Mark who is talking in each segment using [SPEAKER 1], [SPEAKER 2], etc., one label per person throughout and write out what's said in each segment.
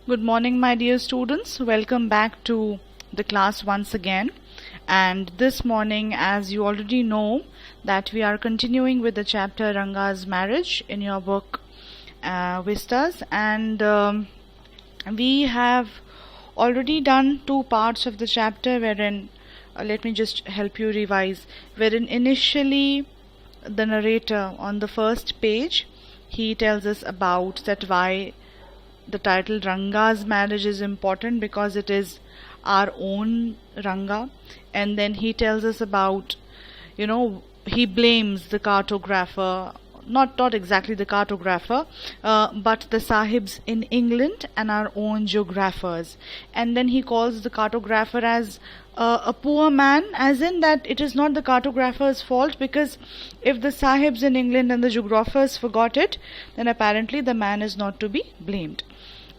[SPEAKER 1] Good morning, my dear students. Welcome back to the class once again. And this morning, as you already know, that we are continuing with the chapter Ranga's Marriage in your book Vistas. And we have already done two parts of the chapter wherein, let me just help you revise, wherein initially the narrator on the first page, he tells us about that why the title Ranga's Marriage is important, because it is our own Ranga. And then he tells us about, he blames the cartographer, not exactly the cartographer, but the sahibs in England and our own geographers. And then he calls the cartographer as a poor man, as in that it is not the cartographer's fault, because if the sahibs in England and the geographers forgot it, then apparently the man is not to be blamed.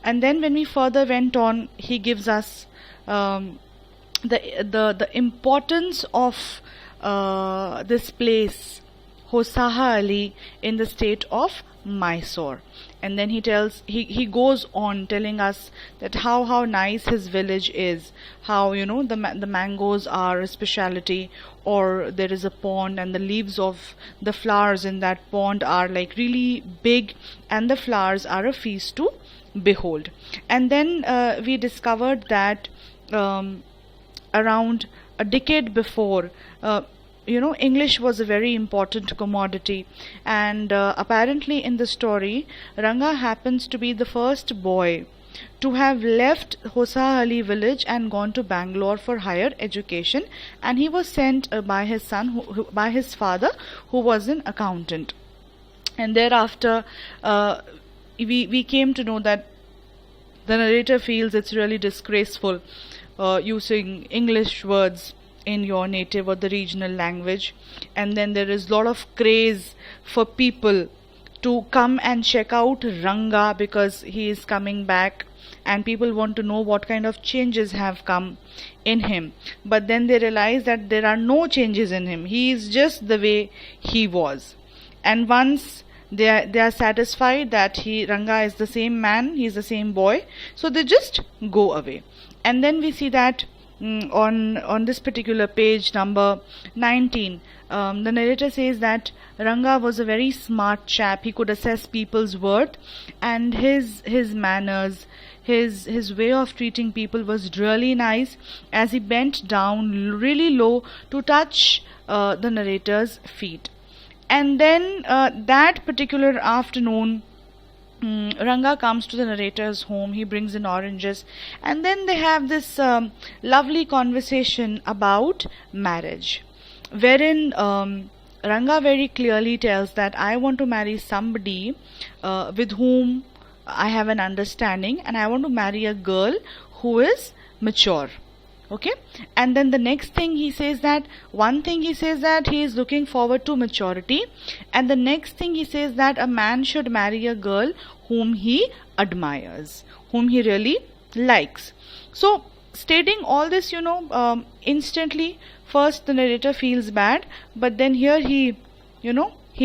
[SPEAKER 1] And then when we further went on, he gives us the importance of this place, Hosaha Ali, in the state of Mysore. And then he goes on telling us that how nice his village is, how the mangoes are a speciality, or there is a pond and the leaves of the flowers in that pond are like really big, and the flowers are a feast to behold. And then we discovered that around a decade before, English was a very important commodity, and apparently in the story, Ranga happens to be the first boy to have left Hosa Ali village and gone to Bangalore for higher education, and he was sent by his son, by his father, who was an accountant. And thereafter, we came to know that the narrator feels it's really disgraceful using English words in your native or the regional language. And then there is a lot of craze for people to come and check out Ranga because he is coming back, and people want to know what kind of changes have come in him. But then they realize that there are no changes in him. He is just the way he was. And once they are satisfied that Ranga is the same man, he is the same boy, so they just go away. And then we see that on this particular page number 19, the narrator says that Ranga was a very smart chap. He could assess people's worth, and his manners, his way of treating people was really nice, as he bent down really low to touch the narrator's feet. And then that particular afternoon, Ranga comes to the narrator's home. He brings in oranges, and then they have this lovely conversation about marriage, wherein Ranga very clearly tells that I want to marry somebody with whom I have an understanding, and I want to marry a girl who is mature. Okay, and then the next thing he says that, one thing he says that he is looking forward to maturity, and the next thing he says that a man should marry a girl whom he admires, whom he really likes. So stating all this, instantly, first the narrator feels bad, but then here he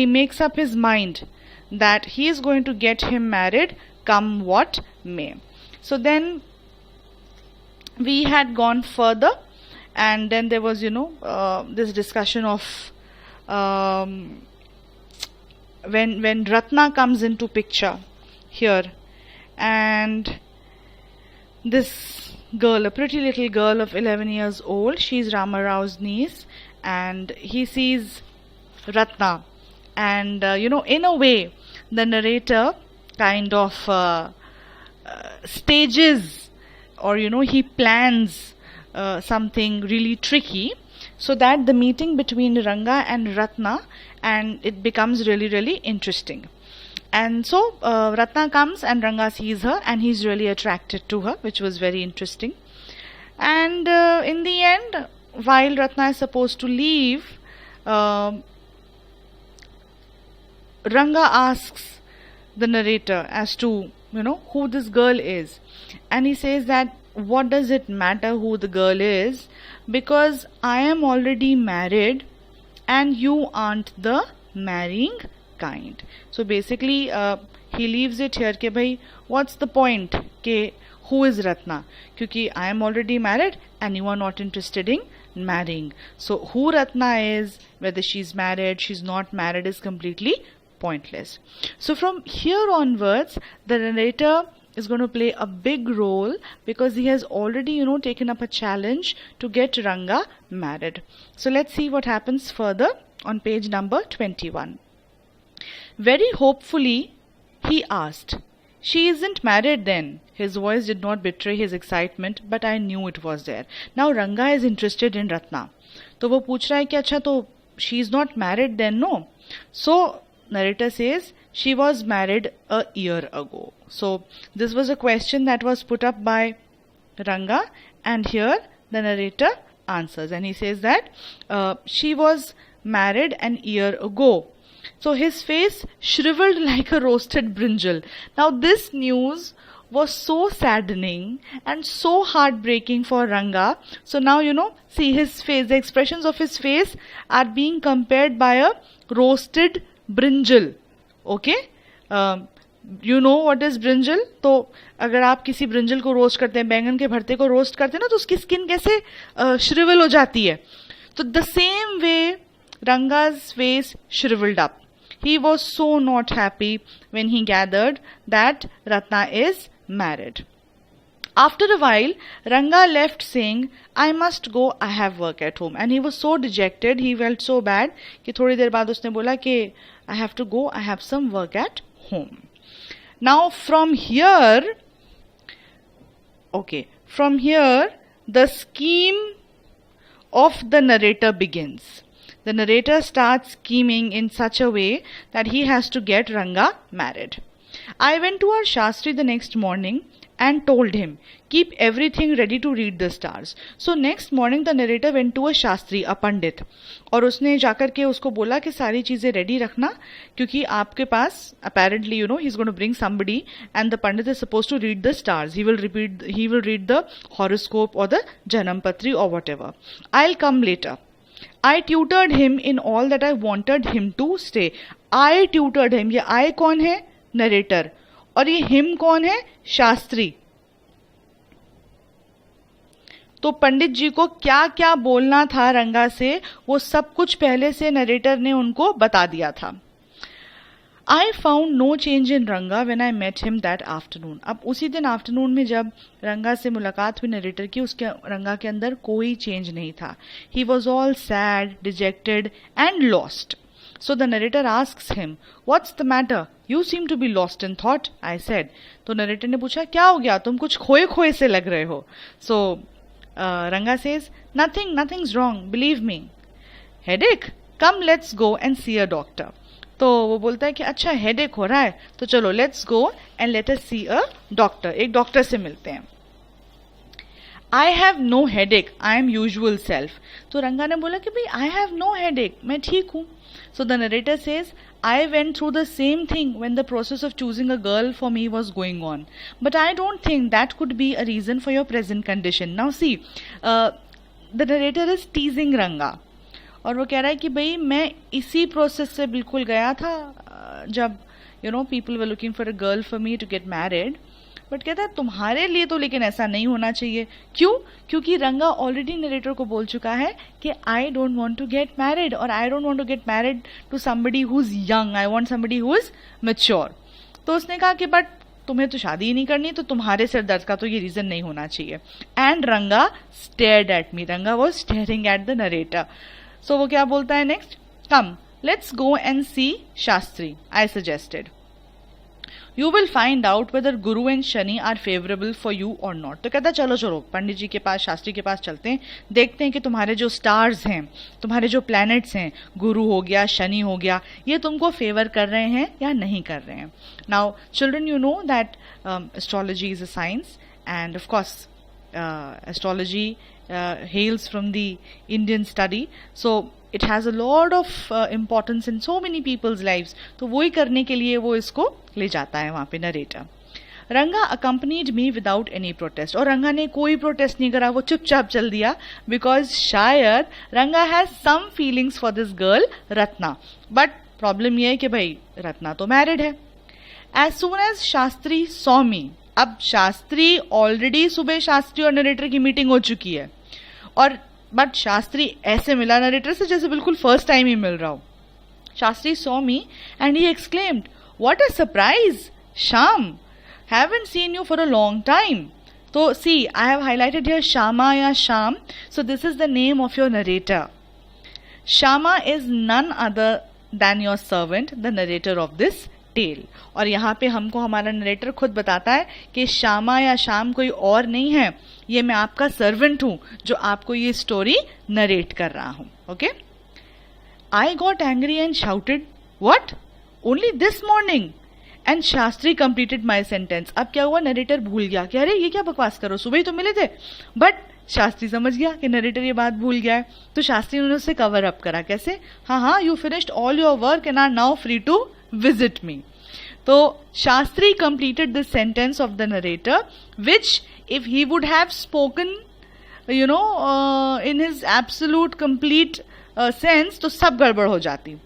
[SPEAKER 1] makes up his mind that he is going to get him married come what may. So then we had gone further, and then there was this discussion of when Ratna comes into picture here, and this girl, a pretty little girl of 11 years old, she's Rama Rao's niece, and he sees Ratna, and in a way the narrator kind of stages, or he plans something really tricky, so that the meeting between Ranga and Ratna, and it becomes really, really interesting. And so Ratna comes, and Ranga sees her, and he's really attracted to her, which was very interesting. And in the end, while Ratna is supposed to leave, Ranga asks the narrator as to who this girl is, and he says that what does it matter who the girl is, because I am already married and you aren't the marrying kind. So basically he leaves it here कि भाई what's the point कि who is Ratna, क्योंकि I am already married and you are not interested in marrying. So who Ratna is, whether she's married, she's not married, is completely pointless. So from here onwards, the narrator is going to play a big role because he has already, taken up a challenge to get Ranga married. So let's see what happens further on page number 21. Very hopefully, he asked, "She isn't married then?" His voice did not betray his excitement, but I knew it was there. Now Ranga is interested in Ratna. तो वो पूछ रहा है कि अच्छा तो she is not married then, no? So narrator says she was married a year ago. So this was a question that was put up by Ranga, and here the narrator answers, and he says that she was married an year ago. So his face shriveled like a roasted brinjal. Now this news was so saddening and so heartbreaking for Ranga. So now see his face, the expressions of his face are being compared by a roasted brinjal. Okay? You know what is brinjal? तो अगर आप किसी brinjal को roast करते हैं, बैंगन के भरते को रोस्ट करते हैं ना, तो उसकी स्किन कैसे श्रिवल हो जाती है. तो the same way Ranga's face shriveled up. He was so not happy when he gathered that Ratna is married. After a while, Ranga left saying, "I must go, I have work at home." And he was so dejected, he felt so bad कि थोड़ी देर बाद उसने बोला कि I have to go, I have some work at home. Now from here, the scheme of the narrator begins. The narrator starts scheming in such a way that he has to get Ranga married. I went to our Shastri the next morning and told him, "Keep everything ready to read the stars." So next morning the narrator went to a Shastri, a Pandit, और उसने जाकर के उसको बोला कि सारी चीज़ें ready रखना क्योंकि आपके पास apparently he's going to bring somebody and the Pandit is supposed to read the stars. He will read the horoscope or the Janampatri or whatever. I'll come later. I tutored him in all that I wanted him to stay. I tutored him. ये I कौन है? Narrator. और ये him कौन है? शास्त्री. तो पंडित जी को क्या क्या बोलना था रंगा से, वो सब कुछ पहले से नरेटर ने उनको बता दिया था. I found no change in Ranga when I met him that afternoon. अब उसी दिन आफ्टरनून में जब रंगा से मुलाकात हुई नरेटर की, उसके रंगा के अंदर कोई चेंज नहीं था. He was all sad, dejected and lost. So the narrator asks him, "What's the matter? You seem to be lost in thought," I said. तो नरेटर ने पूछा क्या हो गया, तुम कुछ खोए खोए से लग रहे हो. So Ranga says, "Nothing's wrong. Believe me." Headache? Come, let's go and see a doctor. तो वो बोलता है कि अच्छा हेडेक हो रहा है तो चलो let's go and let us see a doctor. एक डॉक्टर से मिलते हैं. I have no headache, I am usual self. तो रंगा ने बोला कि भाई आई हैव नो हेडेक, मैं ठीक हूँ. So the narrator says, I went through the same thing when the process of choosing a girl for me was going on. But I don't think that could be a reason for your present condition. Now see, the narrator is teasing Ranga. और वो कह रहा है कि भाई मैं इसी process से बिल्कुल गया था जब people were looking for a girl for me to get married. But कहता है तुम्हारे लिए तो लेकिन ऐसा नहीं होना चाहिए. क्यों? क्योंकि रंगा ऑलरेडी नरेटर को बोल चुका है कि I don't want to get married, और I don't want to get married to somebody who is young, I want somebody who is mature. तो उसने कहा कि बट तुम्हें तो शादी ही नहीं करनी, तो तुम्हारे सिर दर्द का तो ये रीजन नहीं होना चाहिए. एंड रंगा stared at me. Ranga was staring at the narrator. So वो क्या बोलता है next? Come let's go and see Shastri, I suggested. You will find out whether Guru and Shani are favorable for you or not. तो कहता चलो चलो पंडित जी के पास, शास्त्री के पास चलते हैं, देखते हैं कि तुम्हारे जो स्टार्स हैं, तुम्हारे जो प्लैनेट्स हैं, गुरु हो गया, शनि हो गया, ये तुमको फेवर कर रहे हैं या नहीं कर रहे हैं. Now children, you know that astrology is a science, and of course astrology hails from the Indian study, so it has a lot of importance in so many people's lives. तो वही करने के लिए वो इसको ले जाता है वहाँ पे नरेटर. रंगा accompanied me without any protest. और रंगा ने कोई प्रोटेस्ट नहीं करा, वो चुपचाप चल दिया, बिकॉज शायद Ranga has some feelings for this girl Ratna. But problem ये है कि भाई रत्ना तो मैरिड है. As soon as Shastri saw me, अब शास्त्री ऑलरेडी सुबह शास्त्री और नरेटर की मीटिंग हो चुकी है, और बट शास्त्री ऐसे मिला नरेटर से जैसे बिल्कुल फर्स्ट टाइम ही मिल रहा हो. Shastri saw me and he exclaimed, what a surprise Shyam, haven't seen you for a long time. So see, I have highlighted here Shama या Sham. So this is the name of your narrator. Shama is none other than your servant, the narrator of this tale. और यहाँ पे हमको हमारा narrator खुद बताता है कि श्यामा या श्याम कोई और नहीं है, ये मैं आपका सर्वेंट हूँ जो आपको ये स्टोरी नरेट कर रहा हूँ. Okay. I got angry and shouted, what? Only this morning? And Shastri completed my sentence. अब क्या हुआ, नरेटर भूल गया कि अरे ये क्या बकवास करो, सुबह ही तो मिले थे. बट शास्त्री समझ गया कि नरेटर ये बात भूल गया है, तो शास्त्री ने उसे कवर अप करा. कैसे? हाँ, you finished all your work and are now free to visit me. तो Shastri completed this sentence of the narrator, which if he would have spoken in his absolute complete sense तो सब गड़बड़ हो जाती.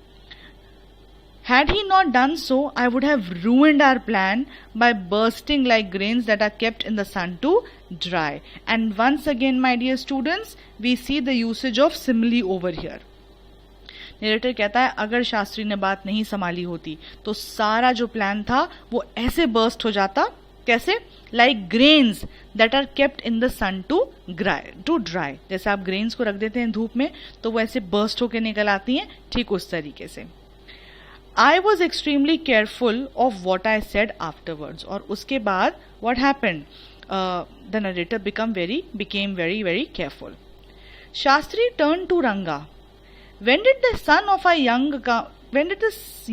[SPEAKER 1] Had he not done so, I would have ruined our plan by bursting like grains that are kept in the sun to dry. And once again, my dear students, we see the usage of simile over here. Narrator कहता है अगर शास्त्री ने बात नहीं संभाली होती तो सारा जो प्लान था वो ऐसे बर्स्ट हो जाता. कैसे? Like grains that are kept in the sun to dry. जैसे आप ग्रेन्स को रख देते हैं धूप में तो वो ऐसे बर्स्ट होकर निकल आती हैं, ठीक उस तरीके से. I was extremely careful of what I said afterwards. और उसके बाद what happened? The narrator became very careful. Shastri turned to Ranga. When did the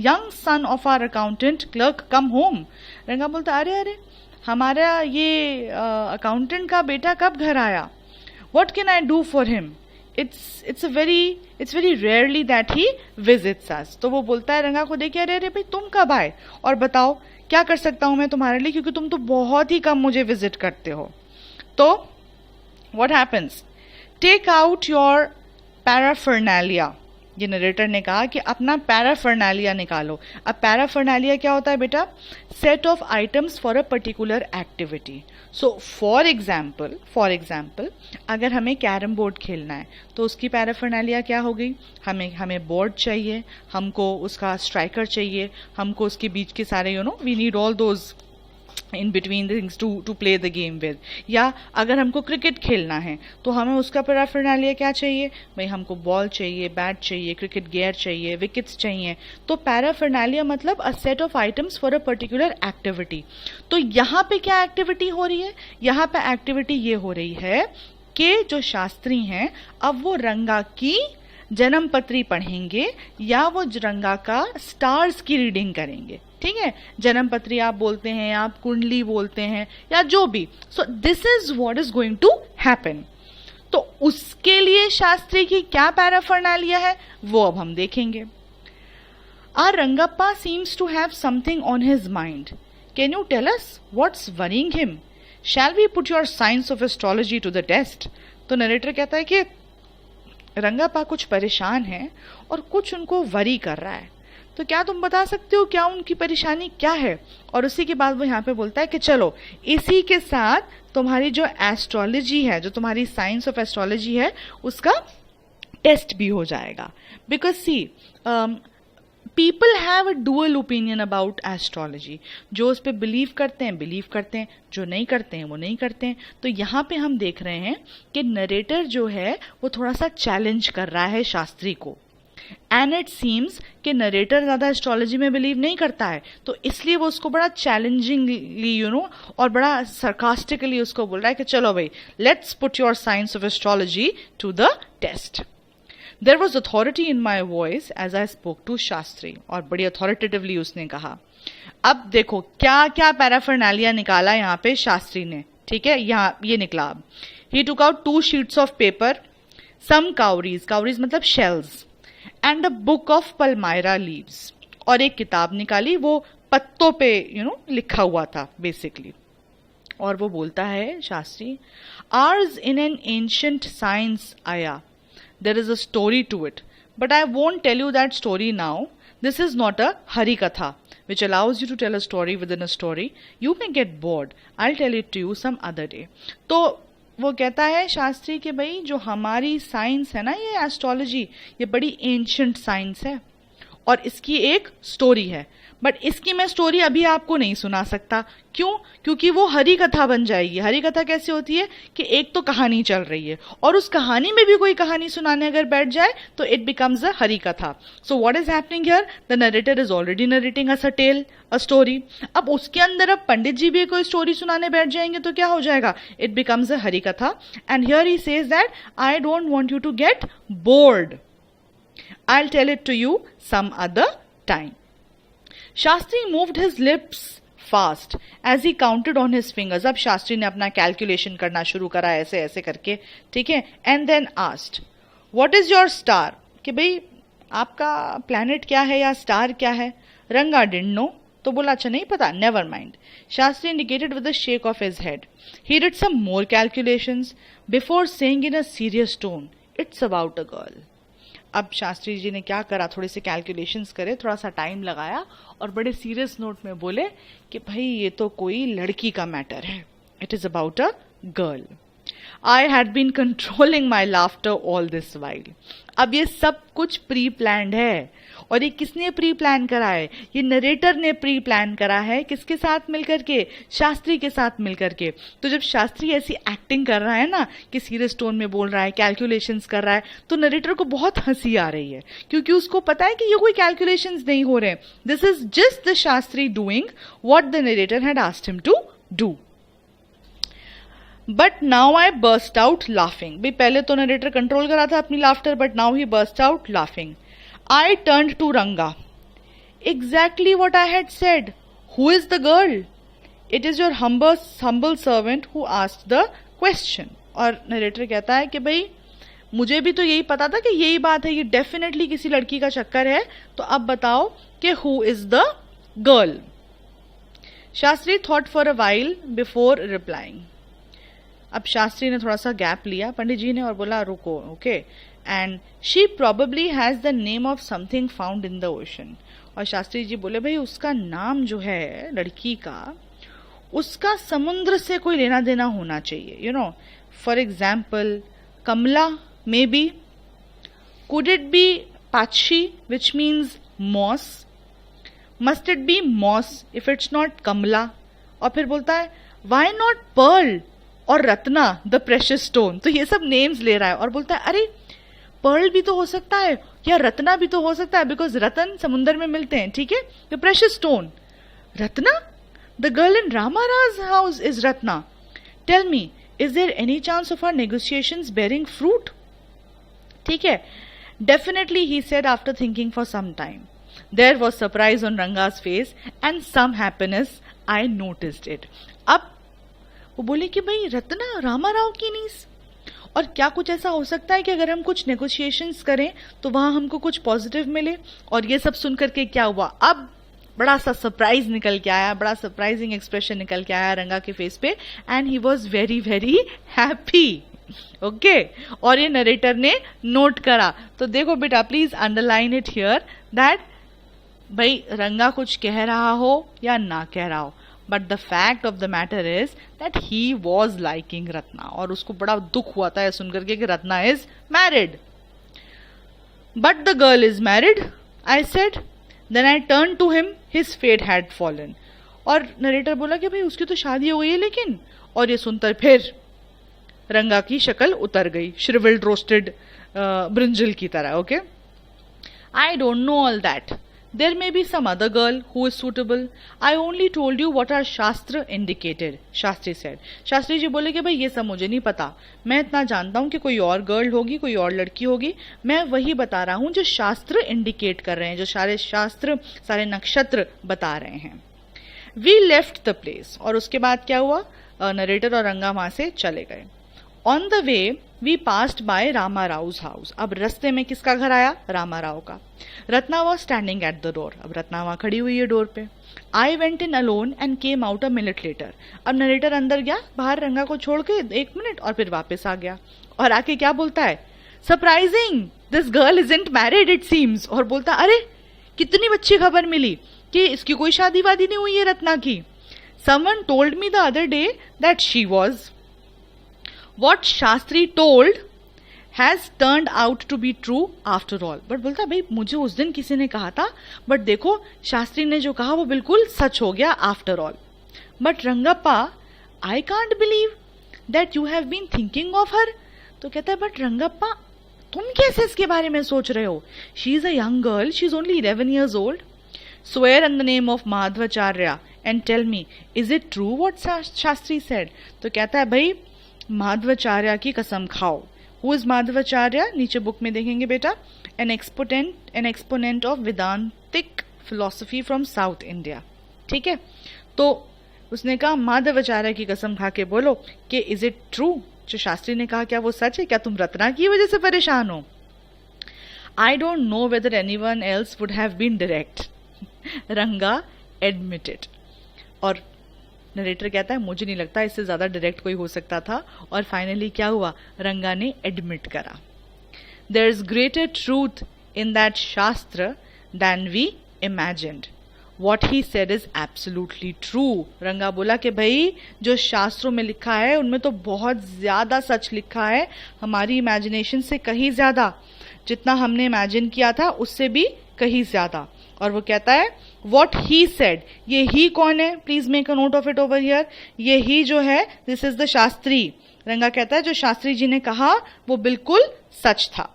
[SPEAKER 1] young son of our accountant clerk come home? रंगा बोलता अरे हमारा ये accountant का बेटा कब घर आया? What can I do for him? It's very rarely that he visits us. तो वो बोलता है रंगा को देखे, अरे भाई तुम कब आए और बताओ क्या कर सकता हूँ मैं तुम्हारे लिए, क्योंकि तुम तो बहुत ही कम मुझे विजिट करते हो. तो what happens? Take out your paraphernalia. ये नरेटर ने कहा कि अपना पैराफर्नालिया निकालो. अब पैराफर्नालिया क्या होता है बेटा? Set of items for a particular activity. So for example अगर हमें कैरम बोर्ड खेलना है तो उसकी पैराफर्नालिया क्या हो गई? हमें बोर्ड चाहिए, हमको उसका स्ट्राइकर चाहिए, हमको उसके बीच के सारे we need all those in between things to play the game with. या अगर हमको क्रिकेट खेलना है तो हमें उसका पैराफर्नालिया क्या चाहिए? भाई हमको बॉल चाहिए, बैट चाहिए, क्रिकेट गियर चाहिए, विकेट्स चाहिए. तो पैराफर्नालिया मतलब a set of items for a particular activity. तो यहाँ पे क्या एक्टिविटी हो रही है? यहाँ पे एक्टिविटी ये हो रही है कि जो शास्त्री हैं अब वो रंगा की जन्म पत्री पढ़ेंगे या वो रंगा का स्टार्स की रीडिंग करेंगे. ठीक है, जन्म पत्री आप बोलते हैं, आप कुंडली बोलते हैं या जो भी. So this is what is going to happen. तो उसके लिए शास्त्री की क्या पैराफर्नालिया है वो अब हम देखेंगे. R Rangappa seems to have something on his mind. Can you tell us what's worrying him? Shall we put your science of astrology to the test? तो नरेटर कहता है कि रंगप्पा कुछ परेशान है और कुछ उनको वरी कर रहा है, तो क्या तुम बता सकते हो क्या उनकी परेशानी क्या है? और उसी के बाद वो यहाँ पे बोलता है कि चलो इसी के साथ तुम्हारी जो एस्ट्रोलॉजी है, जो तुम्हारी साइंस ऑफ एस्ट्रोलॉजी है, उसका टेस्ट भी हो जाएगा. Because see people have a dual opinion about astrology. जो उस पर बिलीव करते हैं, जो नहीं करते हैं वो नहीं करते हैं. तो यहाँ पे हम देख रहे हैं कि नरेटर जो है वो थोड़ा सा चैलेंज कर रहा है शास्त्री को. एंड इट सीम्स कि नरेटर ज़्यादा एस्ट्रोलॉजी में बिलीव नहीं करता है, तो इसलिए वो उसको बड़ा चैलेंजिंगली और बड़ा सरकास्टिकली उसको बोल रहा है कि चलो भाई let's put your science of astrology to the test. There was authority in my voice as I spoke to Shastri. और बड़ी अथॉरिटेटिवली उसने कहा. अब देखो क्या क्या पैराफर्नालिया निकाला यहाँ पे शास्त्री ने. ठीक है, यहाँ ये निकला. अब he took out 2 sheets of paper, some cowries मतलब shells, and a book of palmyra leaves. और एक किताब निकाली, वो पत्तों पे लिखा हुआ था बेसिकली. और वो बोलता है Shastri, ours in an ancient science आया, there is a story to it, but I won't tell you that story now. This is not a hari katha which allows you to tell a story within a story. You may get bored. I'll tell it to you some other day. तो वो कहता है शास्त्री कि भाई जो हमारी science है ना, ये एस्ट्रोलॉजी, ये बड़ी एंशंट साइंस है और इसकी एक स्टोरी है, बट इसकी मैं स्टोरी अभी आपको नहीं सुना सकता. क्यों? क्योंकि वो हरी कथा बन जाएगी. हरी कथा कैसे होती है कि एक तो कहानी चल रही है और उस कहानी में भी कोई कहानी सुनाने अगर बैठ जाए तो it becomes a Harikatha. So what is happening here? The narrator is already narrating us a tale, a story. अब उसके अंदर अब पंडित जी भी कोई स्टोरी सुनाने बैठ जाएंगे तो क्या हो जाएगा? It becomes a Harikatha. And here he says that I don't want you to get bored. I'll tell it to you some other time. Shastri moved his lips fast as he counted on his fingers. अब शास्त्री ने अपना calculation करना शुरू करा ऐसे ऐसे करके, ठीक है. And then asked, what is your star? कि भाई आपका प्लैनेट क्या है या स्टार क्या है? रंगा डिडंट नो. तो बोला अच्छा नहीं पता, never mind. Shastri indicated with a shake of his head. He did some more calculations before saying in a serious tone, it's about a girl. अब शास्त्री जी ने क्या करा, थोड़े से कैलकुलेशंस करे, थोड़ा सा टाइम लगाया और बड़े सीरियस नोट में बोले कि भाई ये तो कोई लड़की का मैटर है. It is about a girl. I had been controlling my laughter all this while. अब ये सब कुछ प्री प्लान्ड है. और ये किसने प्री प्लान करा है? ये नरेटर ने प्री प्लान करा है. किसके साथ मिलकर के? शास्त्री के साथ मिलकर के. तो जब शास्त्री ऐसी एक्टिंग कर रहा है ना कि सीरियस टोन में बोल रहा है, कैलकुलेशंस कर रहा है, तो नरेटर को बहुत हंसी आ रही है क्योंकि उसको पता है कि ये कोई कैलकुलेशंस नहीं हो रहे. This is just the Shastri doing what the narrator had asked him to do. But now I burst out laughing. भाई पहले तो नरेटर कंट्रोल करा था अपनी laughter, but now he burst out laughing. I turned to Ranga. Exactly what I had said. Who is the girl? It is your humble servant who asked the question. और narrator कहता है कि भाई मुझे भी तो यही पता था कि यही बात है, ये डेफिनेटली किसी लड़की का चक्कर है. तो अब बताओ कि who is the girl? Shastri thought for a while before replying. अब शास्त्री ने थोड़ा सा गैप लिया पंडित जी ने और बोला रुको, okay. And she probably has the name of something found in the ocean. और शास्त्री जी बोले भाई उसका नाम जो है लड़की का, उसका समुद्र से कोई लेना देना होना चाहिए. You know, for example Kamala, maybe. Could it be Pachi which means moss? Must it be moss if it's not Kamala? और फिर बोलता है वाई नॉट पर्ल और रत्ना द प्रेशियस स्टोन. तो ये सब नेम्स ले रहा है और बोलता है अरे पर्ल भी तो हो सकता है या रत्ना भी तो हो सकता है, बिकॉज रतन समुंदर में मिलते हैं, ठीक है. The precious stone, Ratna. The girl in Ramaraj house is Ratna. Tell me, is there any chance of our negotiations bearing fruit? ठीक है. Definitely, he said after thinking for some time. There was surprise on Ranga's face and some happiness. I noticed it. अब वो बोले कि भाई रत्ना, रामाराव की नीस. और क्या कुछ ऐसा हो सकता है कि अगर हम कुछ नेगोशिएशंस करें तो वहां हमको कुछ पॉजिटिव मिले? और ये सब सुनकर के क्या हुआ, अब बड़ा सा सरप्राइज निकल के आया, बड़ा सरप्राइजिंग एक्सप्रेशन निकल के आया रंगा के फेस पे. And he was very very happy. Okay. और ये नरेटर ने नोट करा. तो देखो बेटा, please underline it here that भाई रंगा कुछ कह रहा हो या ना कह रहा हो, but the fact of the matter is that he was liking Ratna. और उसको बड़ा दुख हुआ था सुनकर के कि Ratna is married. But the girl is married, I said. Then I turn to him, his fate had fallen. और नरेटर बोला कि भाई उसकी तो शादी हो गई है लेकिन. और ये सुनकर फिर रंगा की शक्ल उतर गई, श्रिवल्ड रोस्टेड ब्रिंजल की तरह. Okay. I don't know all that. There may be some other girl who is suitable. I only told you what our शास्त्र indicated. शास्त्री said. शास्त्री जी बोले कि भाई ये सब मुझे नहीं पता, मैं इतना जानता हूँ कि कोई और गर्ल होगी, कोई और लड़की होगी. मैं वही बता रहा हूँ जो शास्त्र इंडिकेट कर रहे हैं, जो सारे शास्त्र, सारे नक्षत्र बता रहे हैं. We left the place. और उसके बाद क्या हुआ? नरेटर और रंगा वहां से चले गए. On the way we passed by Rama Rao's house. अब रास्ते में किसका घर आया? रामा राव का. Ratna was standing at the door. अब रत्ना वहां खड़ी हुई है डोर पे. I went in alone and came out a minute later. अब नरेटर अंदर गया बाहर रंगा को छोड़ के 1 मिनट और फिर वापस आ गया. और आके क्या बोलता है? Surprising, this girl isn't married it seems. और बोलता अरे कितनी अच्छी खबर मिली कि इसकी कोई शादी वादी नहीं हुई है रत्ना की. Someone told me the other day that she was. What Shastri told has turned out to be true after all. But बोलता भाई मुझे उस दिन किसी ने कहा था, बट देखो शास्त्री ने जो कहा वो बिल्कुल सच हो गया after all. But Rangappa, I can't believe that you have been thinking of her. तो कहता है बट रंगप्पा तुम कैसे इसके बारे में सोच रहे हो? She is a young girl, she is only 11 years old. Swear in the name of Madhvacharya and tell me, is it true what Shastri said? तो कहता है भाई माधवाचार्य की कसम खाओ. Who is Madhvacharya? नीचे बुक में देखेंगे बेटा. An exponent of Vedantic philosophy from South India. ठीक है, तो उसने कहा माधवाचार्य की कसम खा के बोलो कि इज इट ट्रू, जो शास्त्री ने कहा क्या वो सच है? क्या तुम रत्ना की वजह से परेशान हो? I don't know whether anyone else would have been direct. Ranga admitted. और नरेटर कहता है मुझे नहीं लगता इससे ज्यादा डायरेक्ट कोई हो सकता था. और फाइनली क्या हुआ? रंगा ने एडमिट करा. There is greater truth in that shastra than we imagined. What he said is absolutely true. रंगा बोला कि भाई जो शास्त्रों में लिखा है उनमें तो बहुत ज्यादा सच लिखा है, हमारी इमेजिनेशन से कहीं ज्यादा, जितना हमने इमेजिन किया था उससे भी कहीं ज्यादा. और वो कहता है what he said. ये ही कौन है? Please make a note of it over here. ये ही जो है दिस इज द शास्त्री. रंगा कहता है जो शास्त्री जी ने कहा वो बिल्कुल सच था.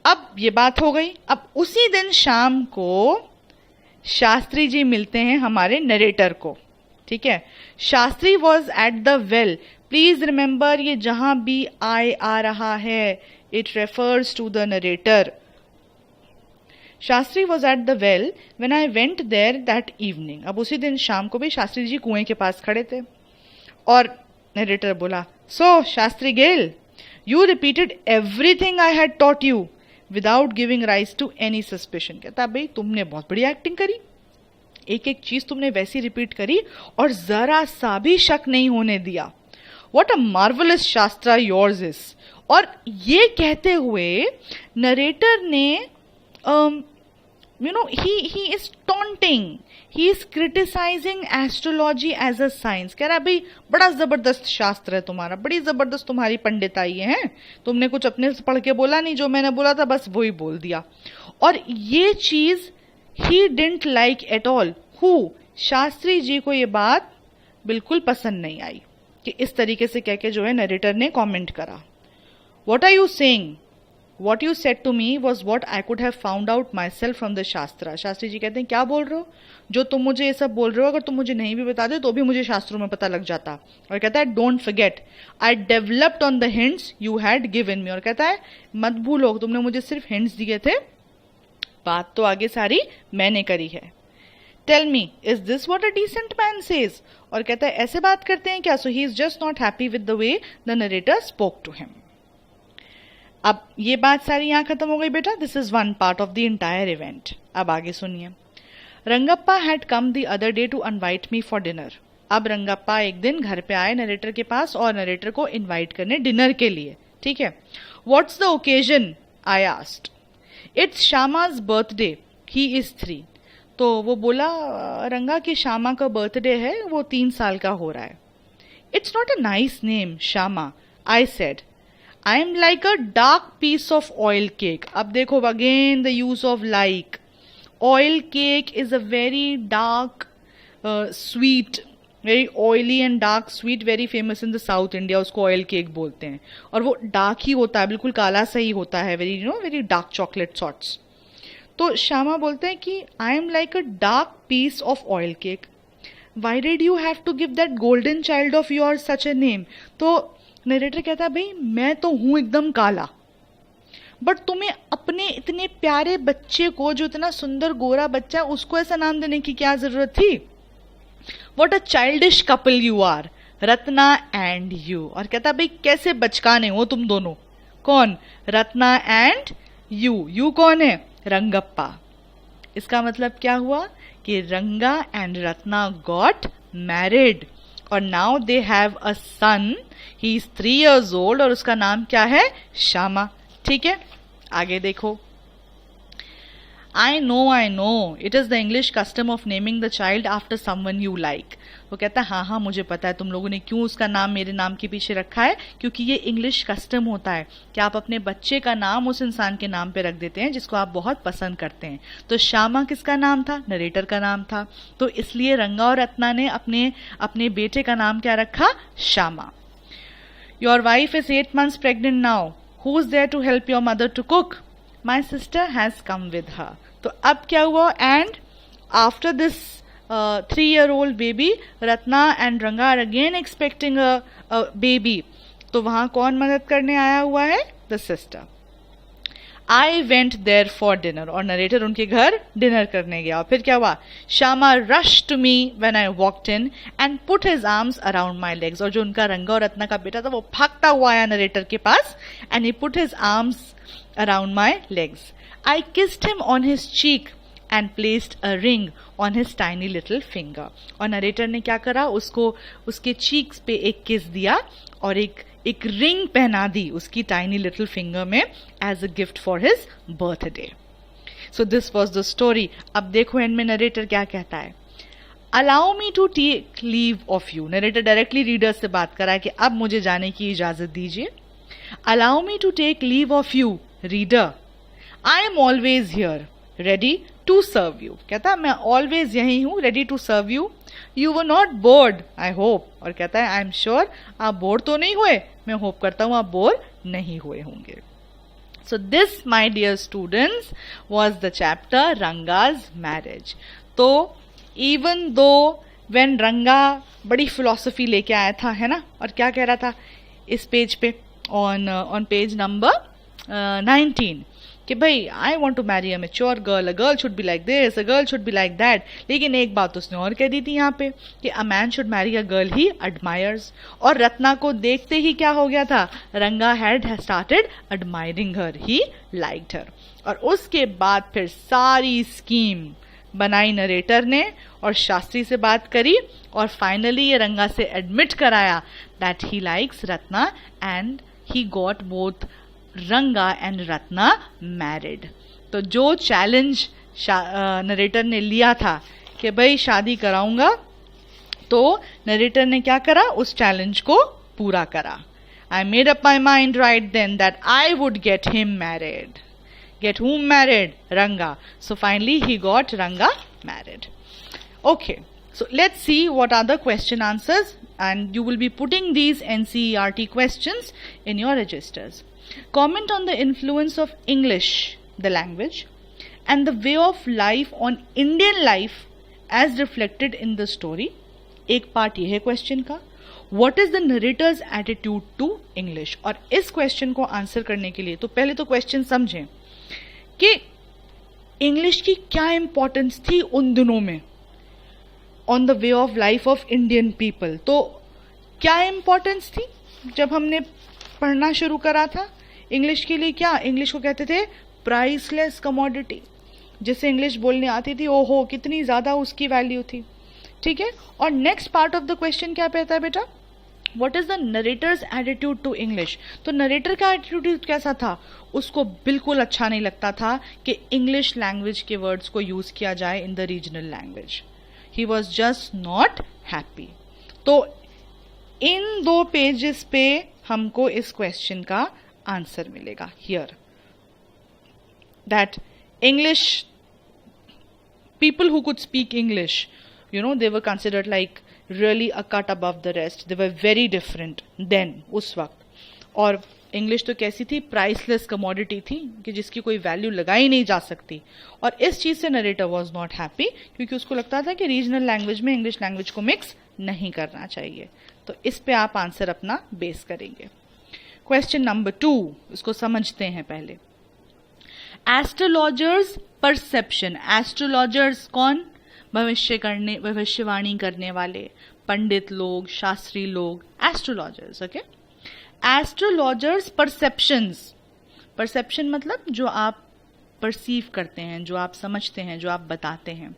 [SPEAKER 1] अब ये बात हो गई. अब उसी दिन शाम को शास्त्री जी मिलते हैं हमारे नरेटर को. ठीक है, Shastri was at the well. Please remember ये जहां भी आई आ रहा है it refers to the narrator. Shastri was at the well when I went there that evening. अब उसी दिन शाम को भी शास्त्री जी कुएं के पास खड़े थे. और नरेटर बोला सो शास्त्री गेल, you repeated everything I had taught you without giving rise to any suspicion. कहता भाई तुमने बहुत बड़ी एक्टिंग करी, एक एक चीज तुमने वैसी रिपीट करी और जरा सा भी शक नहीं होने दिया. वॉट अ मार्वलस शास्त्रा योर्स इज. और ये कहते हुए नरेटर ने he is taunting, he is criticizing astrology as a science. कह रहा है भाई बड़ा जबरदस्त शास्त्र है तुम्हारा, बड़ी जबरदस्त तुम्हारी पंडिताई है, तुमने कुछ अपने से पढ़ के बोला नहीं, जो मैंने बोला था बस वही बोल दिया. और ये चीज he didn't like at all. Who? Shastri ji को ये बात बिल्कुल पसंद नहीं आई कि इस तरीके से कह के जो है नरेटर ने कमेंट करा. What are you saying? What you said to me was what I could have found out myself from the Shastra. Shastri ji कहते हैं क्या बोल रहे हो? जो तुम मुझे ये सब बोल रहे हो अगर तुम मुझे नहीं भी बता दे तो भी मुझे शास्त्रों में पता लग जाता. और कहता है don't forget I developed on the hints you had given me. और कहता है मत भूलो तुमने मुझे सिर्फ हिंट्स दिए थे, बात तो आगे सारी मैंने करी है. Tell me is this what a decent man says. और कहता है ऐसे बात करते हैं क्या? So he is just not happy with the way the narrator spoke to him. अब ये बात सारी यहां खत्म हो गई बेटा. This is one part of the entire event. अब आगे सुनिए. Rangappa had come the other day to invite me for dinner. अब रंगप्पा एक दिन घर पे आए नरेटर के पास और नरेटर को इनवाइट करने डिनर के लिए. ठीक है, what's the occasion I asked. It's Shyama's birthday, he is 3. तो वो बोला रंगा कि श्यामा का बर्थडे है, वो 3 साल का हो रहा है. It's not a nice name Shyama, I said. I am like a dark piece of oil cake. अब देखो again the use of like. Oil cake is a very dark, sweet, very oily and dark sweet, very famous in the South India. उसको oil cake बोलते हैं. और वो dark ही होता है, बिल्कुल काला सा ही होता है, very dark chocolate sorts. तो श्यामा बोलते हैं कि I am like a dark piece of oil cake. Why did you have to give that golden child of yours such a name? तो नरेटर कहता है भाई मैं तो हूं एकदम काला, बट तुम्हें अपने इतने प्यारे बच्चे को, जो इतना सुंदर गोरा बच्चा है, उसको ऐसा नाम देने की क्या जरूरत थी? What a childish couple you are, Ratna and you. और कहता भाई कैसे बचकाने हो तुम दोनों. कौन? Ratna and you. यू कौन है? रंगप्पा. इसका मतलब क्या हुआ कि Ranga and Ratna got married और now they have a son. He is 3 years old और उसका नाम क्या है? श्यामा. ठीक है, आगे देखो. I know it is the English custom of naming the child after someone you like. वो कहता है हाँ हाँ मुझे पता है तुम लोगों ने क्यों उसका नाम मेरे नाम के पीछे रखा है, क्योंकि ये इंग्लिश कस्टम होता है कि आप अपने बच्चे का नाम उस इंसान के नाम पे रख देते हैं जिसको आप बहुत पसंद करते हैं. तो श्यामा किसका नाम था? नरेटर का नाम था. तो इसलिए रंगा और रत्ना ने अपने बेटे का नाम क्या रखा? Shyama. Your wife is 8 months pregnant now. Who is there to help your mother to cook? My sister has come with her. तो अब क्या हुआ? And after this 3-year-old baby, Ratna and Ranga are again expecting a baby. तो वहां कौन मदद करने आया हुआ है? The sister. I went there for dinner. और नरेटर उनके घर डिनर करने गया. और फिर क्या हुआ? Shama rushed to me when I walked in and put his arms around my legs. और जो उनका रंगा और रत्ना का बेटा था वो भागता हुआ आया नरेटर के पास and he put his arms around my legs. I kissed him on his cheek and placed a ring on his tiny little finger. और नरेटर ने क्या करा? उसको उसके चीक्स पे एक किस दिया और एक रिंग पहना दी उसकी टाइनी लिटिल फिंगर में as a gift for his birthday. So this was the story. अब देखो एंड में नरेटर क्या कहता है? Allow me to take leave of you. Narrator directly reader से बात करा है कि अब मुझे जाने की इजाजत दीजिए. Allow me to take leave of you reader. I am always here ready to serve you. कहता है मैं ऑलवेज यही हूं ready to serve you. You were not bored I hope. और कहता है आई एम श्योर आप बोर तो नहीं हुए. मैं होप करता हूं आप बोर नहीं हुए होंगे. So this my dear students was the chapter Ranga's marriage. तो इवन दो वेन रंगा बड़ी फिलोसफी लेके आया था, है ना, और क्या कह रहा था इस पेज पे ऑन पेज नंबर 19 कि भाई I want to marry a mature girl, a girl should be like this, a girl should be like that. लेकिन एक बात उसने और कह दी थी यहाँ पे कि a man should marry a girl he admires. और रत्ना को देखते ही क्या हो गया था? Ranga had started admiring her, he liked her. और उसके बाद फिर सारी स्कीम बनाई नरेटर ने और शास्त्री से बात करी और फाइनली ये रंगा से एडमिट कराया that he likes Ratna and he got both रंगा एंड रत्ना मैरिड. तो जो चैलेंज नरेटर ने लिया था कि भाई शादी कराऊंगा, तो नरेटर ने क्या करा? उस चैलेंज को पूरा करा. I made up my mind right then that I would get him married. Get whom married? Ranga. So finally he got Ranga married. Okay. So let's see what are the question answers, and you will be putting these NCERT questions in your registers. Comment on the influence of English, the language, and the way of life on Indian life as reflected in the story. एक part ये है question का. What is the narrator's attitude to English? और इस question को answer करने के लिए तो पहले तो क्वेश्चन समझें कि इंग्लिश की क्या इंपॉर्टेंस थी उन दिनों में on the way of life of Indian people. तो क्या इंपॉर्टेंस थी जब हमने पढ़ना शुरू करा था इंग्लिश के लिए? क्या इंग्लिश को कहते थे? Priceless commodity. जिसे इंग्लिश बोलने आती थी ओहो कितनी ज्यादा उसकी वैल्यू थी. ठीक है. और next part of the question क्या कहता है बेटा? What is the narrator's attitude to English? तो नरेटर का एटीट्यूड कैसा था? उसको बिल्कुल अच्छा नहीं लगता था कि इंग्लिश लैंग्वेज के वर्ड्स को यूज किया जाए in the regional language. He was just not happy. तो इन 2 पेजेस पे हमको इस क्वेश्चन का आंसर मिलेगा. Here that English people who could speak English, they were considered like really a cut above the rest. They were very different then, उस वक्त. और English तो कैसी थी? प्राइसलेस कमोडिटी थी कि जिसकी कोई वैल्यू लगाई नहीं जा सकती. और इस चीज से नरेटर वाज नॉट हैप्पी क्योंकि उसको लगता था कि रीजनल लैंग्वेज में इंग्लिश लैंग्वेज को मिक्स नहीं करना चाहिए. तो इस पे आप आंसर अपना बेस करेंगे. क्वेश्चन नंबर 2, इसको समझते हैं पहले. Astrologers perception. एस्ट्रोलॉजर्स कौन? भविष्यवाणी करने वाले पंडित लोग, शास्त्री लोग, astrologers. Okay. Astrologers perceptions. Perception मतलब जो आप परसीव करते हैं, जो आप समझते हैं, जो आप बताते हैं.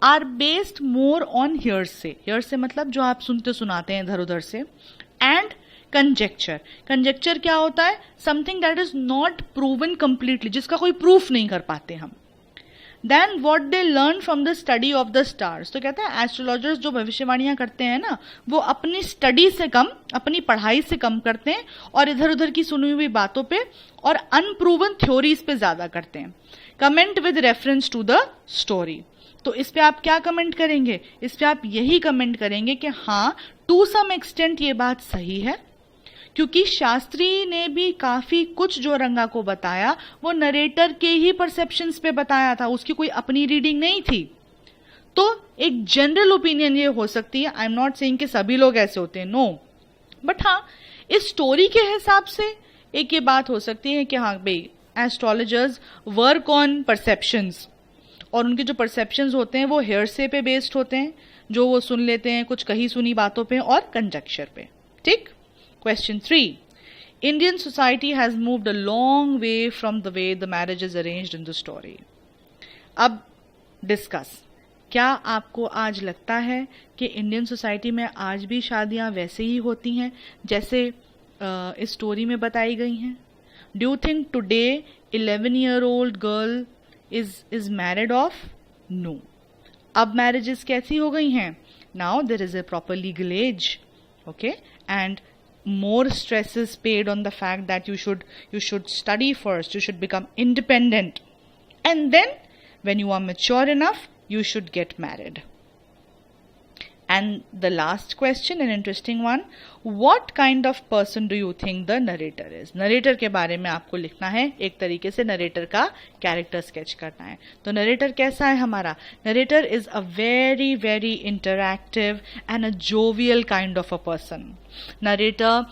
[SPEAKER 1] Are based more on hearsay. Hearsay मतलब जो आप सुनते सुनाते हैं इधर उधर से. And conjecture. कंजेक्चर क्या होता है? Something that is not proven completely, जिसका कोई प्रूफ नहीं कर पाते हम. Then what they learn from the study of the stars. तो कहता है एस्ट्रोलॉजर्स जो भविष्यवाणियां करते हैं ना, वो अपनी स्टडी से कम, अपनी पढ़ाई से कम करते हैं और इधर उधर की सुनी हुई बातों पे और अनप्रूवन थ्योरीज पे ज्यादा करते हैं। Comment with reference to the story. तो इस पे आप क्या कमेंट करेंगे? इस पे आप यही कमेंट करेंगे कि हाँ, टू सम एक्सटेंट ये बात सही है, क्योंकि शास्त्री ने भी काफी कुछ जो रंगा को बताया वो नरेटर के ही परसेप्शंस पे बताया था, उसकी कोई अपनी रीडिंग नहीं थी। तो एक जनरल ओपिनियन ये हो सकती है, आई एम नॉट सेइंग कि सभी लोग ऐसे होते हैं, नो, बट हाँ इस स्टोरी के हिसाब से एक ये बात हो सकती है कि हाँ भाई, एस्ट्रोलॉजर्स वर्क ऑन परसेप्शंस, और उनके जो परसेप्शंस होते हैं वो हेयरसे पे बेस्ड होते हैं, जो वो सुन लेते हैं कुछ कही सुनी बातों पे और कंजक्चर पे। ठीक। Question 3. Indian society has moved a long way from the way the marriage is arranged in the story. अब डिस्कस, क्या आपको आज लगता है कि इंडियन सोसाइटी में आज भी शादियां वैसे ही होती हैं जैसे इस स्टोरी में बताई गई हैं? Do you think today 11-year-old girl is married off? No. अब मैरिजेस कैसी हो गई हैं? Now there is a proper legal age, okay, and more stress is paid on the fact that you should study first, you should become independent, and then when you are mature enough you should get married. And the last question, an interesting one, what kind of person do you think the narrator is? Narrator के बारे में आपको लिखना है, एक तरीके से narrator का कैरेक्टर स्केच करना है। तो नरेटर कैसा है हमारा? Narrator is a very very interactive and a jovial kind of a person. Narrator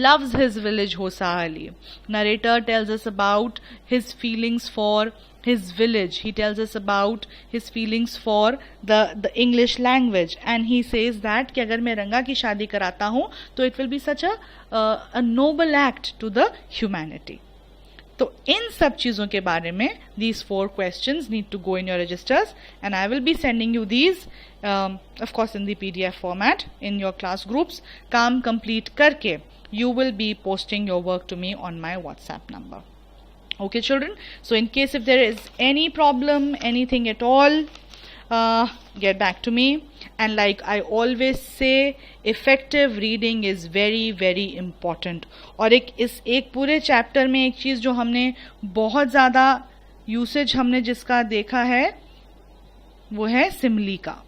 [SPEAKER 1] loves his village Hosahali. Narrator tells us about his feelings for his village. He tells us about his feelings for the English language, and he says that कि अगर मैं रंगा की शादी कराता हूँ तो it will be such a noble act to the humanity. तो इन सब चीजों के बारे में these 4 questions need to go in your registers, and I will be sending you these of course in the PDF format in your class groups. काम complete करके you will be posting your work to me on my WhatsApp number. Okay children, so in case if there is any problem, anything at all, get back to me. And like I always say, effective reading is very very important. और एक पूरे chapter में एक चीज जो हमने बहुत ज्यादा यूसेज हमने जिसका देखा है वो है सिमिली का.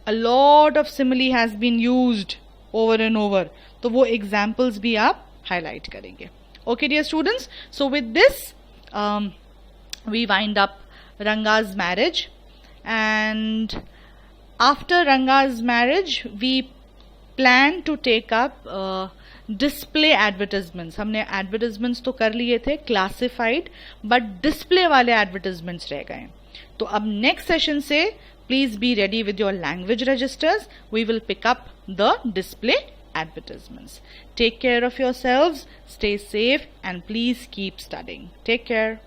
[SPEAKER 1] A lot of simile has been used over and over. तो वो examples भी आप highlight करेंगे. Okay dear students, so with this we wind up Ranga's marriage, and after Ranga's marriage we plan to take up display advertisements. हमने advertisements तो कर लिए थे classified, but display वाले advertisements रह गए. तो अब next session से please be ready with your language registers. We will pick up the display advertisements. Take care of yourselves, stay safe, and please keep studying. Take care.